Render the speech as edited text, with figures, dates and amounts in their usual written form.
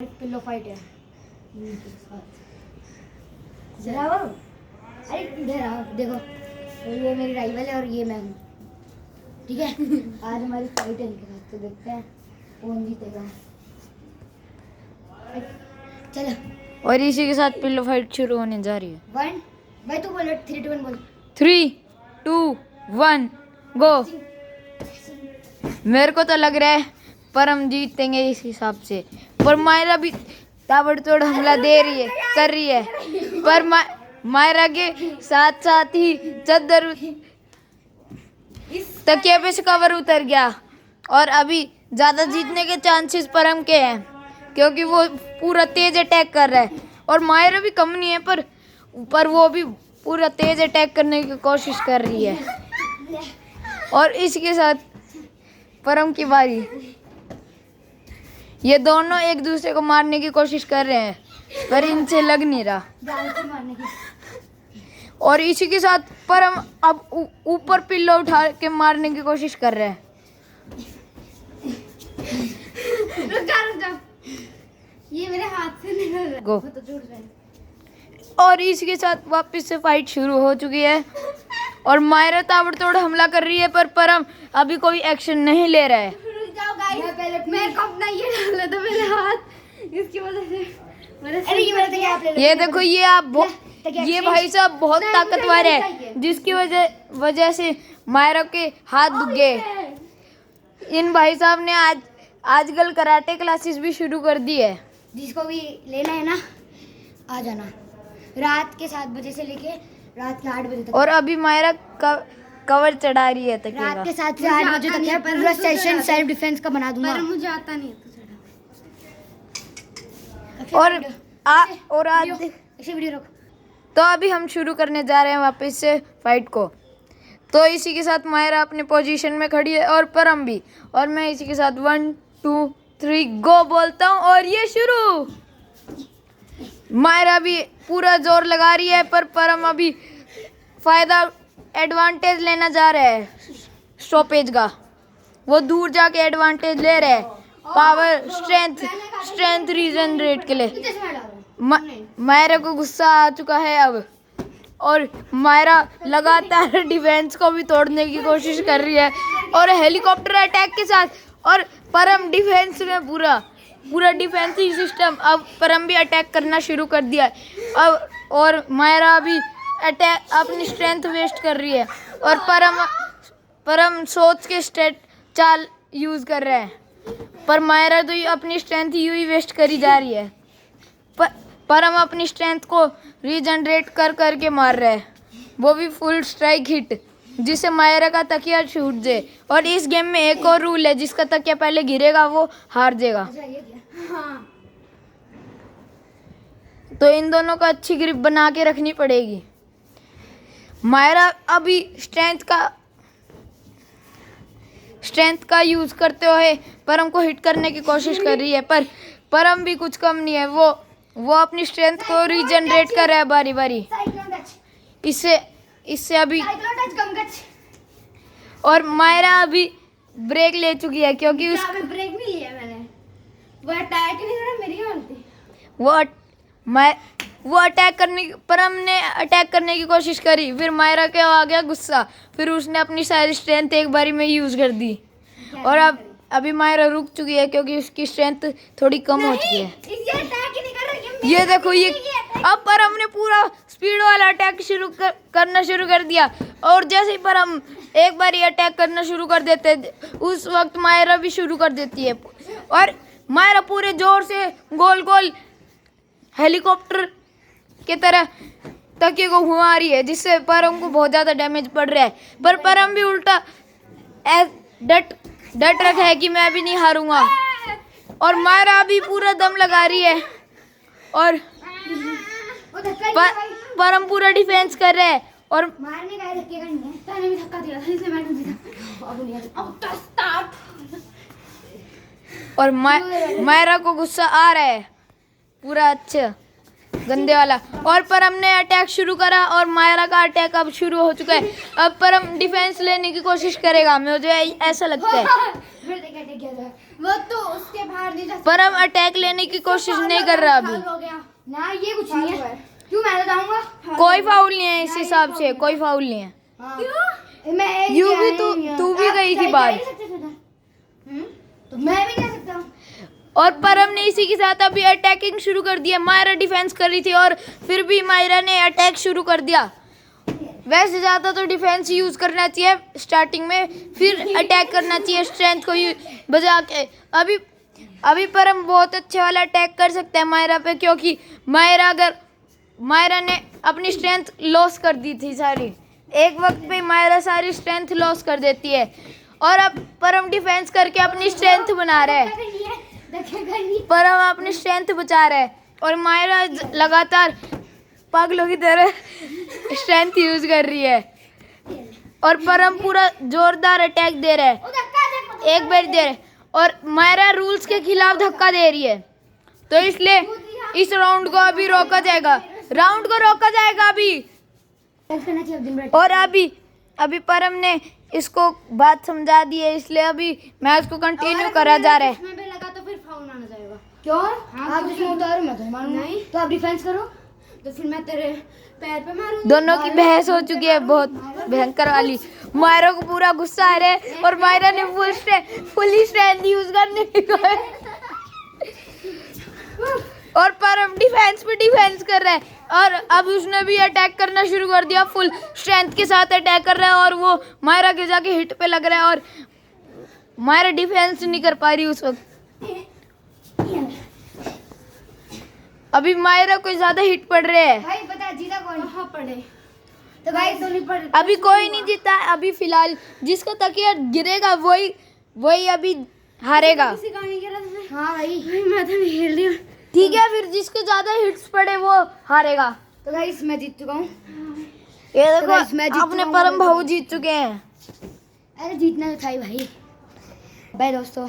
Pillow fight है जरा वो अरे इधर आओ देखो तो ये मेरी राइवल है और ये मैं हूँ ठीक है। आज हमारी फाइट है इनके साथ तो देखते हैं कौन जीतेगा। चलो और इसी के साथ पिल्लो फाइट शुरू होने जा रही है। 1 भाई तू बोल 3 2 1 बोल 3 2 1 गो। मेरे को तो लग रहा है पर हम जीतेंगे इस हिसाब से, पर मायरा भी ताबड़तोड़ हमला दे रही है कर रही है, पर मायरा के साथ साथ ही चद्दर तकिए पे से कवर उतर गया और अभी ज्यादा जीतने के चांसेस परम के हैं क्योंकि वो पूरा तेज अटैक कर रहा है और मायरा भी कम नहीं है पर वो भी पूरा तेज अटैक करने की कोशिश कर रही है। और इसके साथ परम की बारी, ये दोनों एक दूसरे को मारने की कोशिश कर रहे हैं पर इनसे लग नहीं रहा। और इसी के साथ परम अब ऊपर पिल्लो उठा के मारने की कोशिश कर रहे हैं। रुक जा ये मेरे हाथ से निकल रहा गो। तो छूट रहा है। और इसके साथ वापस से फाइट शुरू हो चुकी है और मायरा ताबड़तोड़ हमला कर रही है पर परम अभी कोई एक्शन नहीं ले रहा है। रुक जाओ गाइस मैं को अपना ये डाल तो मेरे हाथ इसकी वजह से अरे ये मेरा तकिया आप ले लो। ये देखो ये भाई साहब बहुत ताकतवर है जिसकी वजह से मायरा के हाथ दुख गए। इन भाई साहब ने आजकल कराटे क्लासेस भी शुरू कर दी है। जिसको भी लेना है ना आ जाना रात के 7 बजे से लेके रात के 8 बजे तक। और अभी मायरा कवर चढ़ा रही है तकिए रात का। के 7 से 8 बजे तक है पूरा सेशन सेल्फ डिफेंस का बना दूंगा। पर मुझे आता नहीं है तो और आज ऐसे वीडियो रोक। तो अभी हम शुरू करने जा रहे हैं वापस से फाइट को। तो इसी के साथ मायरा अपने पोजीशन में खड़ी है और परम भी, और मैं इसी के साथ 1 2 3 गो बोलता हूँ और ये शुरू। मायरा भी पूरा जोर लगा रही है पर परम अभी फायदा एडवांटेज लेना जा रहा है स्टॉपेज का। वो दूर जाके एडवांटेज ले रहे हैं पावर स्ट्रेंथ रीजनरेट के लिए। मायरा को गुस्सा आ चुका है अब और मायरा लगातार डिफेंस को भी तोड़ने की कोशिश कर रही है और हेलीकॉप्टर अटैक के साथ। और परम डिफेंस में पूरा डिफेंसिव सिस्टम, अब परम भी अटैक करना शुरू कर दिया है अब। और मायरा अभी अटैक अपनी स्ट्रेंथ वेस्ट कर रही है और परम सोच के चाल यूज कर रहा है पर मायरा तो अपनी स्ट्रेंथ यूं ही वेस्ट करी जा रही है। परम अपनी स्ट्रेंथ को रीजनरेट कर के मार रहा है, वो भी फुल स्ट्राइक हिट जिससे मायरा का तकिया छूट जाए। और इस गेम में एक और रूल है, जिसका तकिया पहले गिरेगा वो हार जाएगा। तो इन दोनों को अच्छी ग्रिप बना के रखनी पड़ेगी। मायरा अभी स्ट्रेंथ का यूज करते हुए परम को हिट करने की कोशिश कर रही है पर परम भी कुछ कम नहीं है, वो अपनी स्ट्रेंथ को रीजनरेट कर रहा है बारी बारी। इससे अभी और मायरा अभी ब्रेक ले चुकी है क्योंकि ब्रेक नहीं लिया मैंने, वो अटैक नहीं करा मेरी गलती। वो अटैक परम ने अटैक करने की कोशिश करी, फिर मायरा के आ गया गुस्सा, फिर उसने अपनी सारी स्ट्रेंथ एक बारी में यूज कर दी और अभी मायरा रुक चुकी है क्योंकि उसकी स्ट्रेंथ थोड़ी कम हो चुकी है। ये देखो ये अब परम ने पूरा स्पीड वाला अटैक करना शुरू कर दिया और जैसे ही परम एक बार अटैक करना शुरू कर देते उस वक्त मायरा भी शुरू कर देती है और मायरा पूरे जोर से गोल गोल हेलीकॉप्टर की तरह तकिए को घुमा रही है जिससे परम को बहुत ज़्यादा डैमेज पड़ रहा है। पर परम भी उल्टा डट रखा है कि मैं भी नहीं हारूंगा और मायरा भी पूरा दम लगा रही है और परम पूरा डिफेंस कर रहा है और मारने का धक्के का नहीं है, तूने भी धक्का दिया था इसलिए मैंने जीता। अब नहीं अब तो स्टार्ट। और मायरा को गुस्सा आ रहा है पूरा अच्छा गंदे वाला और परम ने अटैक शुरू करा और मायरा का अटैक अब शुरू हो चुका है। अब परम डिफेंस लेने की कोशिश करेगा, मुझे ऐसा लगता है। वो तो उसके बाहर नहीं जा सकता। परम अटैक लेने की कोशिश नहीं कर रहा अभी। हो गया। ना ये कुछ नहीं है, क्यों मैं बताऊंगा। कोई फाउल नहीं है इस हिसाब से, कोई फाउल नहीं है। क्यों मैं यू भी तू भी गई थी बाहर। तो मैं भी जा सकता हूँ। और परम ने इसी के साथ अभी अटैकिंग शुरू कर दिया। मायरा डिफेंस कर रही थी और फिर भी मायरा ने अटैक शुरू कर दिया। वैसे ज़्यादा तो डिफेंस यूज करना चाहिए स्टार्टिंग में, फिर अटैक करना चाहिए स्ट्रेंथ को बजा के। अभी परम बहुत अच्छे वाला अटैक कर सकता है मायरा पे, क्योंकि मायरा ने अपनी स्ट्रेंथ लॉस कर दी थी सारी। एक वक्त पे मायरा सारी स्ट्रेंथ लॉस कर देती है और अब परम डिफेंस करके अपनी स्ट्रेंथ बना रहा है। परम अपनी स्ट्रेंथ बचा रहा है और मायरा लगातार पागलों की तरह स्ट्रेंथ यूज कर रही है और परम पूरा जोरदार अटैक दे रहा है, एक बार दे रहा है और मायरा रूल्स के खिलाफ धक्का दे रही है। तो इसलिए इस राउंड को अभी रोका जाएगा, अभी। और अभी परम ने इसको बात समझा दी है, इसलिए अभी मैच को कंटिन्यू करा जा रहा है। इसमें भी लगा तो फिर फाउल आना जाएगा। क्यों आप जिसमें उतारो मैं तो मारूंगा। नहीं। तो आप डिफेंस करो। तो फिर मैं तेरे पैर पे मारूंगी। दोनों की बहस हो चुकी है बहुत भयंकर वाली। मायरा को पूरा गुस्सा आ रहा है और मायरा ने फुल स्ट्रेंथ यूज करने की और परम डिफेंस पे डिफेंस कर रहा है और अब उसने भी अटैक करना शुरू कर दिया। फुल स्ट्रेंथ के साथ अटैक कर रहा है और वो मायरा के जाके हिट पे लग रहा है और मायरा डिफेंस नहीं कर पा रही उस वक्त। अभी मायरा को ज्यादा हिट पड़ रहे हैं। भाई बता जीता कौन? कहाँ पड़े? तो भाई तो नहीं पड़। अभी कोई नहीं जीता है। अभी फिलहाल जिसका तकिया गिरेगा वही अभी हारेगा। किसी का नहीं गिरा था। हाँ भाई। भाई मैं तो नहीं खेल रही हूँ। ठीक है, फिर जिसके ज्यादा हिट्स पड़े वो हारेगा। तो गाइस मैं जीत चुका हूँ। ये तो guys, देखो मैं जीत अपने चुका हूँ। परम भाऊ जीत चुके हैं। अरे जीतना तो था ही भाई। बाय दोस्तों।